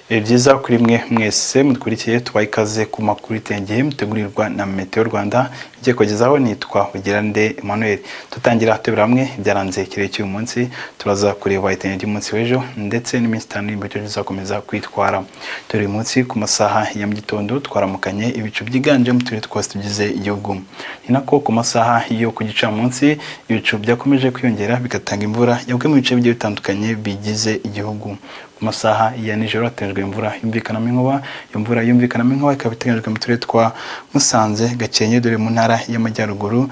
Byiza kuri mwe mwese mudukurikiye tubaye ikaze ku makuru itengeye mutegurirwa na Meteo Rwanda igiye kugezaho nitwa Ugirande Emmanuel. Tutangira tubira hamwe ibyaranze ikirere cy'uyu munsi, turaza kureba itengeye ry'umunsi w'ejo ndetse n'iminsi 5 y'imbuto bizakomeza kwitwara. Turi munsi ku masaha ya mu gitondo twaramukanye ibicu byiganje mu turere twose tugize igihugu. Ni nako ku masaha yo ku gicamunsi ibicu byakomeje kwiyongera bigatanga imvura yabwe mu bice bigiye bitandukanye bigize igihugu. Ku masaha ya nijoro hateganyijwe imvura yumvikanamo inkuba. Imvura yumvikanamo inkuba ikaba iteganyijwe mu turere twa Musanze, Gakenke dore mu ntara y'Amajyaruguru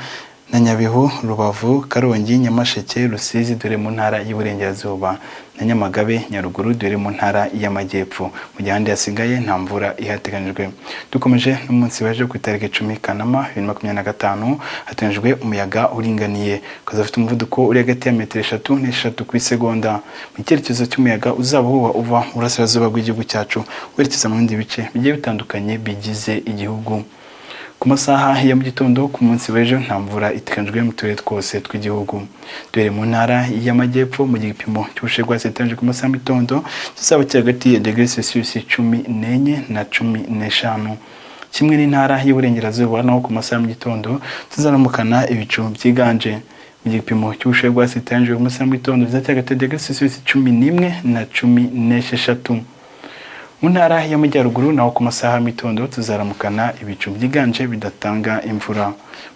na Nyabihu, Rubavu, Karongi, Nyamasheke, Rusizi dore mu ntara y'Iburengerazuba na Nyamagabe, Nyaruguru dore mu ntara y'Amajyepfo. Mu gihe ahandi hasigaye nta mvura ihateganyijwe. Dukomeje n'umunsi w'ejo ku itariki 10 Kanama 2025 hateganyijwe umuyaga uringaniye ukazafite umuvuduko uri hagati ya metero 3 n'eshatu ku isegonda. Mu cyerekezo cy'umuyaga uzaba uva mu burasirazuba bw'igihugu cyacu werekeza mu bindi bice bigiye bitandukanye bigize igihugu. Ku masaha ya mu gitondo ku munsi w'ejo nta mvura iteganyijwe mu turere twose tw'igihugu. Dore mu ntara y'Amajyepfo mu gipimo cy'ubushyuhe bwasetanije ku masaha y'igitondo kizaba kiri hagati ya °C 14 na 15. Kimwe n'intara y'Iburengerazuba naho ku masaha mu gitondo tuzaramukana ibicu byiganje. Mu gipimo cy'ubushyuhe bwasetanije ku masaha mu gitondo kizaba hagati ya °C 11 na 16. Mu ntara y'Amajyaruguru naho ku masaha y'igitondo tuzaramukana ibicu byiganje bidatanga imvura.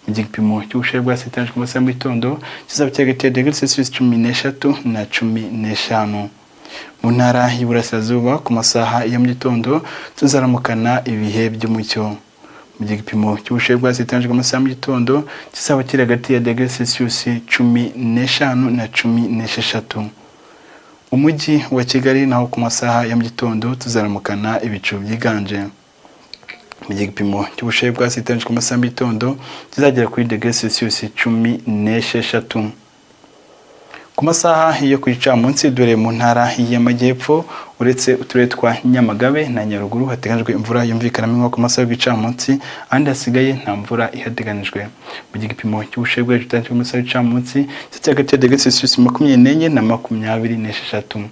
Mu gipimo cy'ubushyuhe bwasetanije ku masaha y'igitondo kizaba kiri hagati ya °C 13 na 15. Mu ntara y'Iburasirazuba ku masaha ya mu gitondo tuzaramukana ibihe by'umucyo. Mu gipimo cy'ubushyuhe bwasetanije ku masaha y'igitondo kizaba kiri hagati ya °C 15 na 16. Umujyi wa Kigali naho ku masaha ya mu gitondo tuzaramukana ibicu byiganje. Mu gipimo cy'ubushyuhe bwasetanije ku masaha y'igitondo kizagera kuri °C 16. Ku masaha yo ku gicamunsi dore mu ntara y'Amajyepfo uretse uturere twa Nyamagabe na Nyaruguru hateganyijwe imvura yumvikanamo inkuba ku masaha y'igicamunsi, ahandi hasigaye nta mvura ihateganyijwe. Mu gipimo cy'ubushyuhe bwasetanije ku masaha y'igicamunsi kiri hagati ya °C 24 na 26.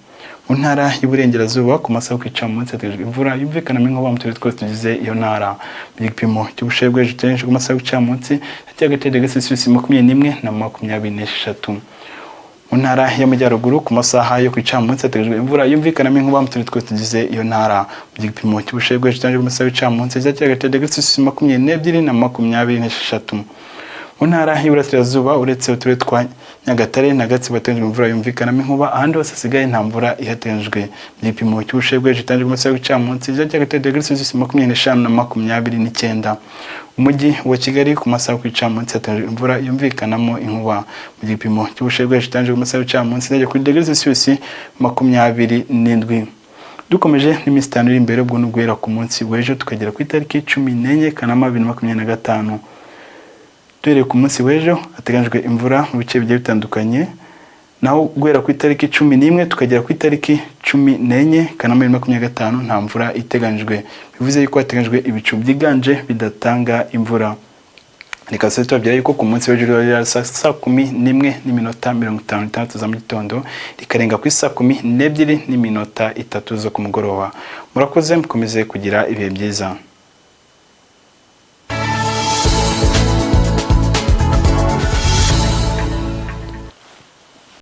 Mu ntara y'Iburengerazuba ku masaha y'igicamunsi hateganyijwe imvura yumvikanamo inkuba mu turere twose tugize iyo ntara. Mu gipimo cy'ubushyuhe bwasetanije ku masaha y'igicamunsi kiri hagati ya °C 21 na 26. Mu ntara y'Amajyaruguru ku masaha yo ku gicamunsi hateganyijwe imvura yumvikanamo inkuba mu turere twose tugize iyo ntara. Mu gipimo cy'ubushyuhe bwasetanije ku masaha y'igicamunsi kiri hagati ya °C 22 na 26. Mu ntara y'Iburasirazuba uretse uturere twa Nyagatare na Gatsibo hateganyijwe imvura yumvikanamo inkuba, ahandi hose hasigaye nta mvura ihateganyijwe. Mu gipimo cy'ubushyuhe bwasetanije ku masaha y'igicamunsi kiri hagati ya °C 25 na 29. Umujyi wa Kigali ku masaha ku gicamunsi hateganyijwe imvura yumvikanamo inkuba. Mu gipimo cy'ubushyuhe bwasetanije ku masaha y'igicamunsi kiri kuri °C 27. Dukomeje n'iminsi 5 iri imbere ubwo n'uguhera ku munsi w'ejo tukagera ku itariki 14 Kanama 2025. Dore ku munsi w'ejo hateganyijwe imvura mu bice bigiye bitandukanye, naho guhera ku itariki 11 tukagera ku itariki 14 Kanama 2025 nta mvura iteganyijwe. Bivuze yuko hateganyijwe ibicu byiganje bidatanga imvura. Reka se tubabwira yuko ku munsi w'ejo rero saa 11:56 za mu gitondo rikarenga ku saa 12:03 zo ku mugoroba. Murakoze mukomeze kugira ibihe byiza.